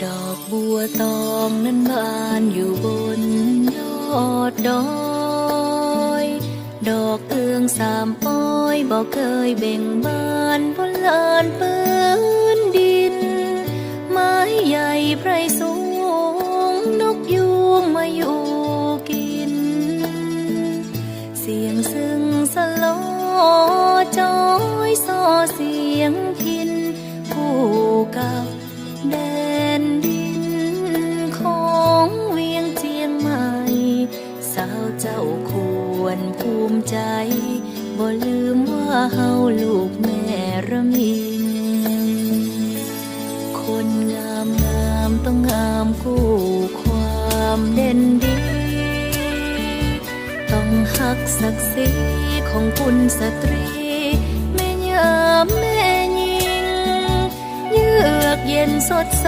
ดอกบัวตองนั้นบานอยู่บนยอดดอยดอกเอื้องสามป้อยบอกเคยเบ่งบานบนลานปืนดินไม้ใหญ่ไพรสูงนกยูงมาอยู่กินเสียงซึ่งสลอจอยซอเสียงพินผู้กับแดนดินของเวียงเจียงใหม่สาวเจ้าควรภูมิใจบ่ลืมว่าเฮาลูกแม่ระมินคนงามงามต้องงามคู่ความเด่นดีต้องหักศักดิ์ศรีของคุณสตรีแม่ยามแม่หญิงเยือกเย็นสดใส